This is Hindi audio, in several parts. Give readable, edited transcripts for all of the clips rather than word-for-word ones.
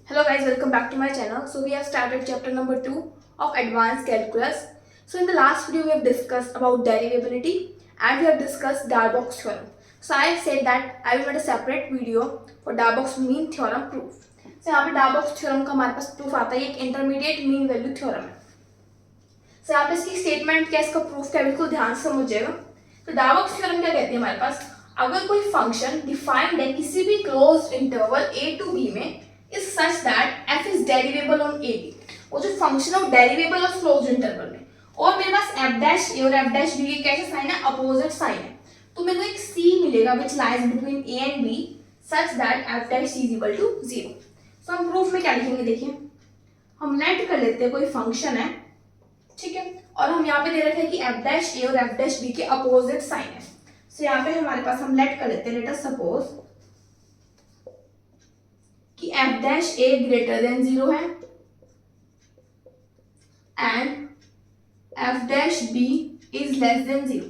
Hello guys, welcome back to my channel. So we have started chapter number 2 of advanced calculus. So in the last video we have discussed about derivability and we have discussed Darboux theorem. So I have said that I will make a separate video for Darboux mean theorem proof. So यहाँ पे Darboux theorem का हमारे पास proof आता है, एक intermediate mean value theorem है. So यहाँ पे इसकी statement क्या, इसका proof क्या, बिल्कुल ध्यान से समझिएगा. तो Darboux theorem क्या कहती है हमारे पास, अगर कोई फंक्शन डिफाइंड है किसी भी closed interval a to b में is such that f is derivable on a b, वो जो फंक्शन है वो डेरिवेबल है क्लोज्ड इंटरवल में, और मेरे पास f डैश a और f डैश b के कैसे साइन है, अपोजिट साइन है, तो मेरे को एक c मिलेगा which lies between a and b such that f dash c is equal to 0. सो हम प्रूफ में क्या लिखेंगे, देखिए हम लेट कर लेते हैं कोई फंक्शन है, ठीक है, और हम यहाँ पे दे रखे हैं कि f डैश a और f डैश b के अपोजिट साइन है. सो यहाँ पे हमारे पास हम लेट कर लेते हैं, लेट अस सपोज कि f dash a greater than 0 है and f dash b is less than 0.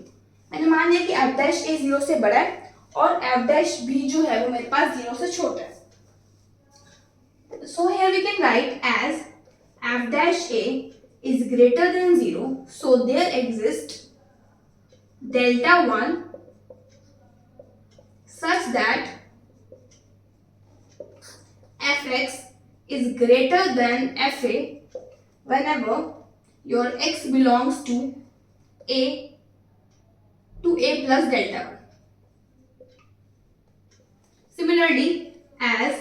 मैंने मान लिया कि f डैश a 0 से बड़ा है और f डैश b जो है वो मेरे पास 0 से छोटा है. So here we can write as f dash a is greater than 0, so there exists delta 1 such that fx is greater than fa whenever your x belongs to a plus delta 1. Similarly, as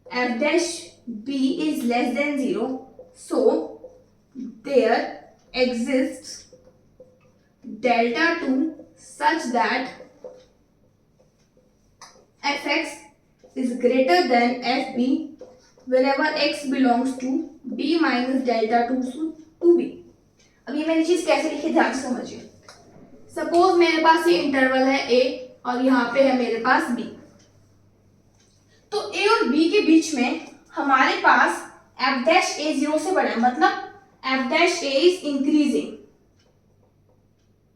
f dash b is less than 0, so there exists delta 2 such that fx is greater than fb whenever x belongs to b minus delta 2b. अब ये मैंने चीज कैसे लिखी, ध्यान से समझिए. सपोज मेरे पास ये इंटरवल है a और यहाँ पे है मेरे पास b, तो a और b के बीच में हमारे पास f डैश a 0 से बड़ा है, मतलब f dash a is increasing.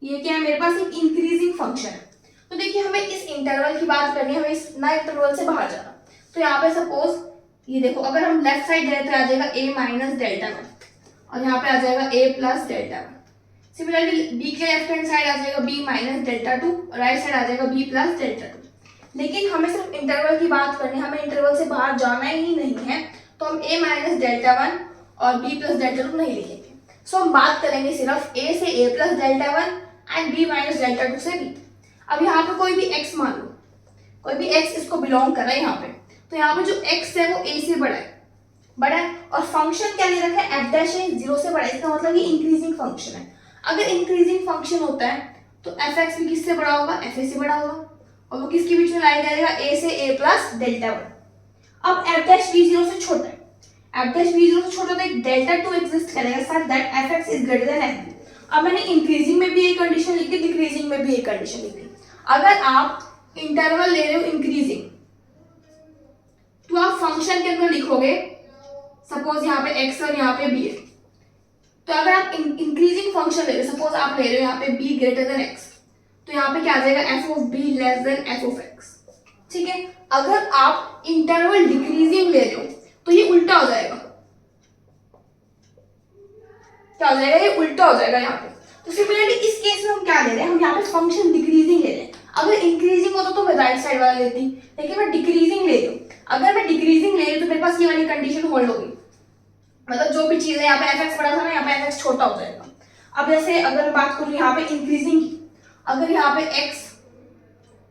ये क्या है, मेरे पास एक इंक्रीजिंग फंक्शन है. तो देखिए हमें इस इंटरवल की बात करनी है, हमें इस ना इंटरवल से बाहर जाना. तो यहाँ पे सपोज ये देखो, अगर हम लेफ्ट साइड जाए तो आ जाएगा a माइनस डेल्टा 1 और यहाँ पे आ जाएगा a plus delta 1. Similarly b के लेफ्ट हैंड साइड आ जाएगा b माइनस डेल्टा 2 और राइट साइड आ जाएगा b प्लस डेल्टा 2. लेकिन हमें सिर्फ इंटरवल की बात करनी है, हमें इंटरवल से बाहर जाना ही नहीं है, तो हम a माइनस डेल्टा 1 और b प्लस डेल्टा 2 नहीं लिखेंगे. सो हम बात करेंगे सिर्फ a से a plus delta 1 and b minus delta 2 से b. अब यहाँ पे कोई भी x मान लो, कोई भी x इसको बिलोंग कर रहा है यहाँ पे, तो यहाँ पे जो x है वो a से बड़ा है और फंक्शन क्या ले रखा है, f डैश a 0 से बड़ा है, इसका मतलब ये इंक्रीजिंग फंक्शन है. अगर इंक्रीजिंग फंक्शन होता है तो fx भी किससे बड़ा होगा, fa से बड़ा होगा, और वो किसके बीच में लाया जाएगा, a से a प्लस डेल्टा 1. अब f डैश b 0 से छोटा है, f डैश b 0 से छोटा तो एक डेल्टा 2 एग्जिस्ट करेगा such that fx is greater then fb. अब मैंने इंक्रीजिंग में भी एक कंडीशन लिखी, डिक्रीजिंग में भी एक कंडीशन लिखी. अगर आप इंटरवल ले रहे हो इंक्रीजिंग, तो आप फंक्शन के अंदर लिखोगे, सपोज यहाँ पे x और यहाँ पे b है, तो अगर आप इंक्रीजिंग फंक्शन ले रहे हो, सपोज आप ले रहे हो यहाँ पे b ग्रेटर देन x, तो यहाँ पे क्या आ जाएगा, f of b less then f of x. ठीक है. अगर आप इंटरवल डिक्रीजिंग ले रहे हो तो ये उल्टा हो जाएगा, क्या हो जाएगा, ये उल्टा हो जाएगा यहाँ पे. तो सिमिलरली इस केस में हम क्या ले रहे हैं, हम यहाँ पे फंक्शन डिक्रीजिंग ले रहे हैं. अगर इंक्रीजिंग होता तो मैं राइट साइड वाला लेती, लेकिन मैं डिक्रीजिंग ले रही हूँ. अगर मैं डिक्रीजिंग ले रही हूँ तो मेरे पास ये वाली कंडीशन होल्ड होगी, मतलब जो भी चीज है यहाँ पे fx बड़ा था ना, यहाँ पे fx छोटा हो जाएगा. अब जैसे अगर मैं बात करूँ यहाँ पे इंक्रीजिंग की, अगर यहाँ पे x,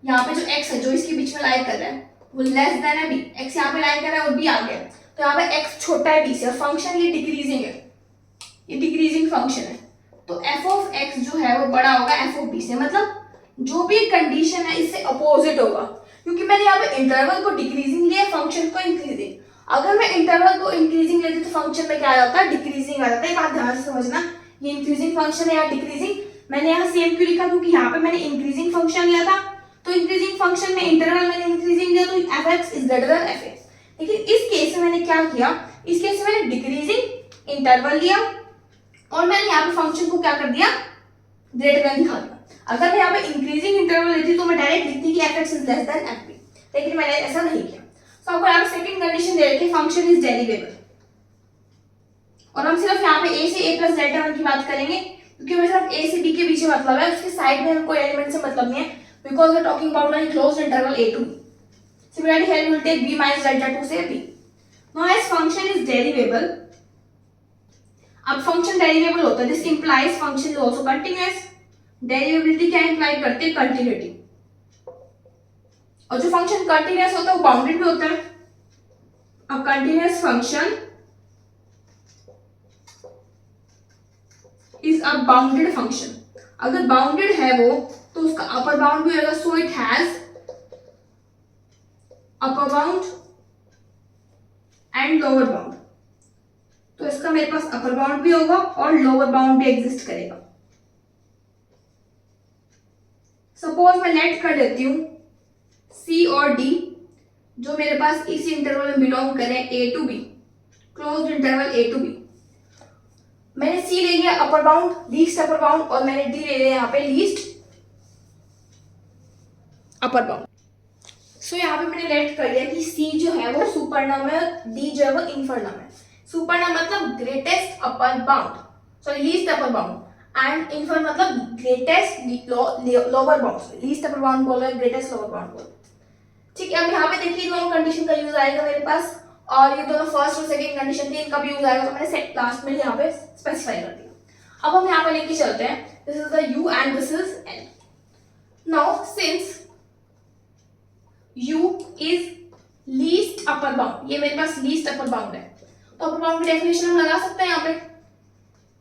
यहाँ पे जो x है जो इसके बीच में लाई कर रहा है वो लेस देन है b, x यहाँ पे लाई कर रहा है और b आ गया, तो यहाँ पे x छोटा है b से और फंक्शन ये डिक्रीजिंग है, ये डिक्रीजिंग फंक्शन है, तो f ऑफ x जो है वो बड़ा होगा f ऑफ b से. मतलब जो भी कंडीशन है इससे अपोजिट होगा, क्योंकि मैंने यहाँ पे इंटरवल को डिक्रीजिंग लिया, फंक्शन को इंक्रीजिंग. अगर मैं इंटरवल को इंक्रीजिंग लेती तो फंक्शन में क्या आ जाता है, डिक्रीजिंग आ जाता है. बात ध्यान से समझना, ये इंक्रीजिंग फंक्शन है या डिक्रीजिंग. मैंने यहाँ सेम क्यों लिखा, क्योंकि यहाँ पे मैंने इंक्रीजिंग फंक्शन लिया था, तो इंक्रीजिंग फंक्शन में इंटरवल मैंने इंक्रीजिंग लिया, तो fx is greater than fa. लेकिन इस केस में मैंने क्या किया, इस केस में मैंने डिक्रीजिंग इंटरवल लिया और मैंने यहाँ पे फंक्शन को क्या कर दिया, ग्रेटर देन दिखा दिया. अगर मैं यहाँ पे इंक्रीजिंग इंटरवल लेती तो मैं डायरेक्ट लिखती कि fx is less than fb, लेकिन मैंने ऐसा नहीं किया. सो आपको यहाँ पे सेकंड कंडीशन दे रखी है फंक्शन इज डेरिवेबल, और हम सिर्फ यहाँ पे a से a प्लस डेल्टा वन की बात करेंगे क्योंकि हमें सिर्फ a से b के बीच में मतलब है, उसके साइड में कोई एलिमेंट से मतलब नहीं है, because we are talking about an closed interval a to b. Similarly here we will take b minus delta to say b. Now as function is derivable, अब फंक्शन डेरिवेबल होता है, this implies function is also continuous. Derivability क्या इंप्लाई करती है? कंटिन्यूटी. और जो फंक्शन कंटीन्यूअस होता है वो बाउंडेड भी होता है. अब continuous function is a bounded function. अगर बाउंडेड है वो तो उसका अपर बाउंड भी होगा, so it has upper bound and lower bound. तो इसका मेरे पास अपर बाउंड भी होगा और लोअर बाउंड भी एग्जिस्ट करेगा. सपोज मैं लेट कर देती हूं C और D जो मेरे पास इस इंटरवल में बिलोंग करें A to B, closed interval A to B. मैंने C ले लिया upper bound, least upper bound, और मैंने D ले लिया यहाँ पे लीस्ट अपर बाउंड. सो यहाँ पे मैंने लेट कर दिया कि C जो है वो सुपरनम है, D जो है वो इन्फरनम है. सुपरनम मतलब greatest upper bound, sorry least upper bound, and infer मतलब greatest lower bound. Least upper bound बोल रहे हैं, ग्रेटेस्ट लोअर बाउंड बोल रहे हैं. ठीक है, अब यहाँ पे देखिए दोनों कंडीशन का यूज आएगा मेरे पास, और ये दोनों फर्स्ट और सेकंड कंडीशन थी, इनका भी यूज आएगा, तो मैंने सेट लास्ट में यहाँ पे स्पेसिफाई कर दिया. अब हम यहाँ पे लेके चलते हैं, this is the u and this is n. Now since u is least upper bound, ये मेरे पास लीस्ट अपर बाउंड है, तो अपर बाउंड की डेफिनेशन हम लगा सकते हैं यहाँ पे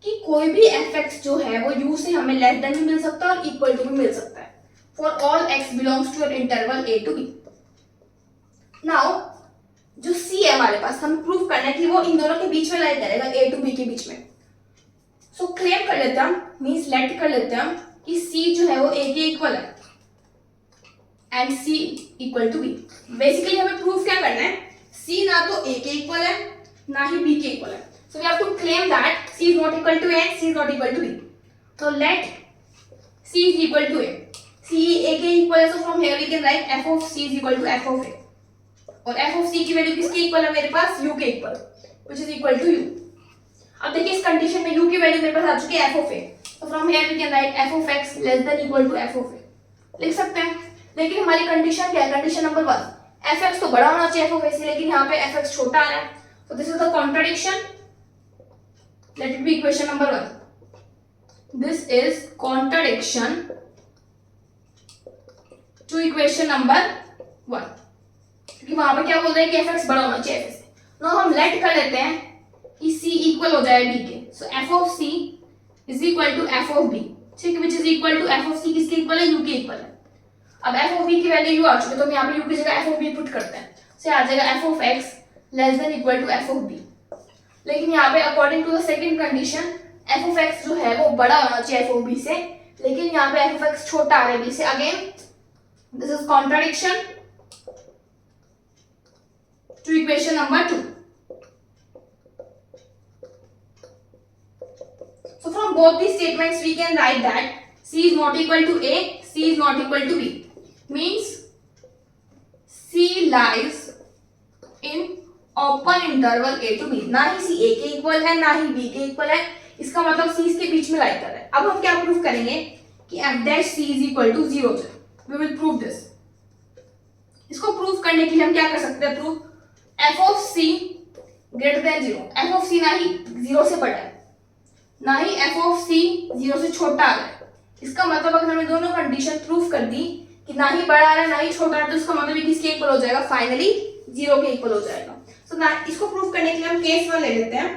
कि कोई भी fx जो है वो u से हमें लेस देन भी मिल सकता है और इक्वल टू भी मिल सकता है for all x belongs to an interval a to b. Now जो c है हमारे पास, हम प्रूव करना है कि वो इन दोनों के बीच में लाई करेगा, a to b के बीच में. सो क्लेम कर लेते हैं हम, मींस लेट कर लेते हैं हम कि c जो है वो a के इक्वल है and c equal to b. Basically हमें प्रूव क्या करना है, c ना तो a के इक्वल है ना ही b के इक्वल है. So we have to claim that c is not equal to a and c is not equal to b. So let c is equal to a. c a के इक्वल है, so from here we can write f of c is equal to f of a. और f of c की वैल्यू किसके इक्वल है मेरे पास? u के equal, which is equal to u. अब देखिए इस कंडीशन में u की वैल्यू मेरे पास आ चुकी है f of a. So from here we can write f of x less than equal to f of a. लिख सकते हैं. लेकिन हमारी कंडीशन क्या है? कंडीशन नंबर 1, fx तो बड़ा होना चाहिए f of a से, लेकिन यहाँ पे fx छोटा आ रहा है. So this is the contradiction. Let it be equation number 1. This is contradiction to equation number 1. क्योंकि वहां पे क्या बोल रहे हैं कि fx बड़ा होना चाहिए f से. now हम लेट कर लेते हैं कि c इक्वल हो जाए b के. so f of c is equal to f of b, ठीक है, which is equal to f of c किसके इक्वल है? u के इक्वल है. अब f of b की वैल्यू u आ चुकी है, तो हम यहाँ पे u की जगह f of b पुट करते हैं. so आ जाएगा f of x less than equal to f of b. लेकिन यहाँ पे according to the second condition f of x जो है वो बड़ा होना चाहिए f of b से, लेकिन यहाँ पे f of x छोटा आ रहा है b से. Again this is contradiction to equation number 2. So from both these statements we can write that c is not equal to a, c is not equal to b. Means c lies in open interval a to b. ना ही c a के इक्वल है ना ही b के इक्वल है, इसका मतलब c इसके बीच में लाई कर रहा है. अब हम क्या प्रूफ करेंगे कि f dash c is equal to 0 है. we will prove this. इसको प्रूफ करने के लिए हम क्या कर सकते हैं? Proof f of c greater than 0. f of c ना ही 0 से बड़ा है ना ही f of c 0 से छोटा आ रहा है. इसका मतलब अगर हमने दोनों कंडीशन प्रूफ कर दी कि ना ही बड़ा आ रहा है ना ही छोटा आ रहा है, तो इसका मतलब किसके इक्वल हो जाएगा? फाइनली 0 के इक्वल हो जाएगा. तो ना इसको प्रूफ करने के लिए हम केस 1 ले लेते हैं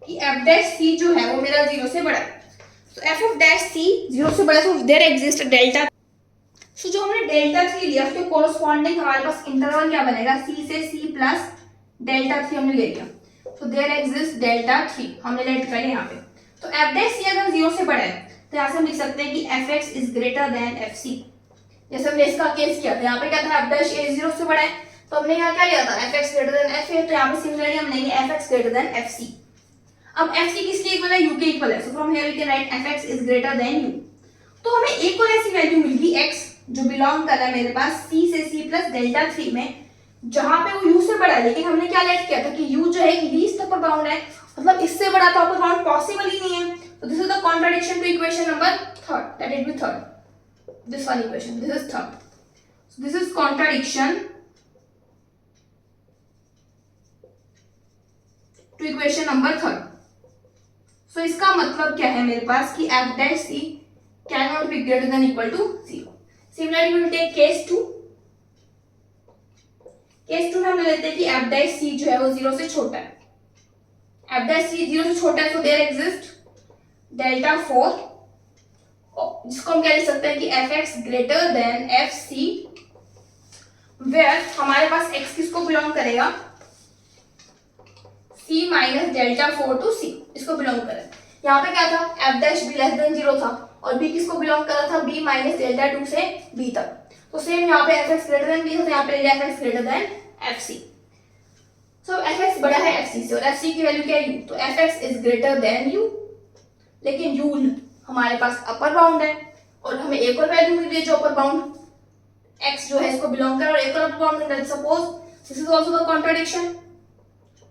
कि f dash c जो है वो मेरा 0 से बड़ा है. तो f of dash c 0 से बड़ा, तो देयर एग्जिस्ट डेल्टा. सो जो हमने डेल्टा 3 लिया उसके कोरस्पॉन्डिंग हमारे पास इंटरवल क्या बनेगा? c से c प्लस डेल्टा 3 हमने ले लिया, तो देयर एग्जिस्ट डेल्टा 3 हमने लेट कर लिया यहाँ पे. तो f dash c अगर 0 से बड़ा है तो यहाँ से हम लिख सकते हैं कि fx is greater than fc. जैसे हमने इसका केस किया था, यहाँ पे क्या था? f dash a 0 से बड़ा है, तो हमने यहाँ क्या लिया था? fx greater than fa. तो यहाँ पे सिमिलरली हम लेंगे fx ग्रेटर देन fc. अब fc किसके इक्वल है? u के इक्वल है. So from here we can write fx is greater than u. तो हमें एक और ऐसी वैल्यू मिल गई x जो बिलोंग कर रहा है मेरे पास c से c प्लस डेल्टा 3 में, जहां पे वो u से बड़ा है, लेकिन हमने क्या लेट किया था कि u जो है लीस्ट अपर बाउंड है, मतलब इससे बड़ा तो अपर बाउंड पॉसिबल ही नहीं है। तो this is the contradiction to equation number third, that is B third, this one equation, this is third, so this is contradiction to equation number third. So इसका मतलब क्या है मेरे पास कि f dash c cannot be greater than equal to 0. Similarly, we will take case 2. Case 2 में हम लेते हैं कि f dash c जो है वो 0 से छोटा है, f dash c 0 से छोटा है, so there exist delta 4, जिसको हम क्या लिख सकते हैं कि fx greater than fc, where हमारे पास x किसको बिलोंग करेगा, c minus delta 4 to c, इसको बिलोंग करे। यहाँ पे क्या था, f dash b less than 0 था, और b किसको बिलोंग कर रहा था, b माइनस डेल्टा 2 से b तक। तो सेम यहाँ पे fx ग्रेटर देन b था, तो यहाँ पे fx ग्रेटर देन fc। सो fx बड़ा है fc से, और fc की वैल्यू क्या है u, तो fx is greater than u, लेकिन u हमारे पास अपर बाउंड है, और हमें एक और वैल्यू मिल रही है जो अपर बाउंड x जो है इसको बिलोंग कर, और एक और अपर बाउंड मिल रहा है। Suppose this is also the contradiction,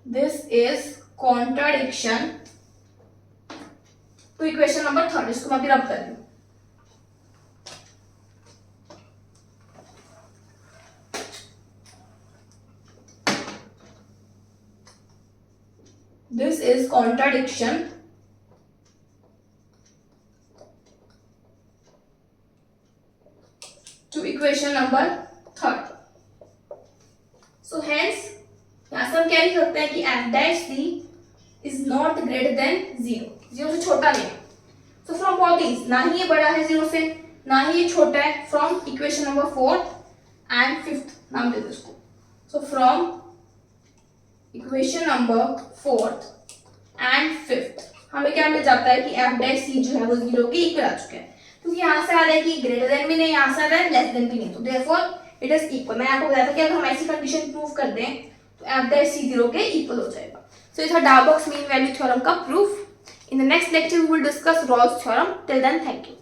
this is contradiction to equation number third, इसको मैं अभी रब कर रही हूं। This is contradiction to equation number third. So hence यहाँ से हम क्या लिख सकते हैं कि f dash c is not greater than 0, 0 से छोटा नहीं है। So from both these, ना ही ये बड़ा है 0 से, ना ही ये छोटा है, from equation number 4th and 5th नाम दे दो इसको। So from equation number 4th and 5th हमें क्या मिल जाता है कि f dash c जो है वो 0 के इक्वल आ चुका है, क्योंकि यहाँ से आ रहा है कि ग्रेटर देन भी नहीं, यहाँ से आ रहा है लेस देन भी नहीं, तो therefore it is equal। मैंने आपको बताया था कि अगर हम ऐसी कंडीशन प्रूव कर दें तो f dash c 0 के इक्वल हो जाएगा। सो ये था डार्बॉक्स मीन वैल्यू थ्योरम का proof. In the next lecture we will discuss Rolle's theorem. Till then thank you.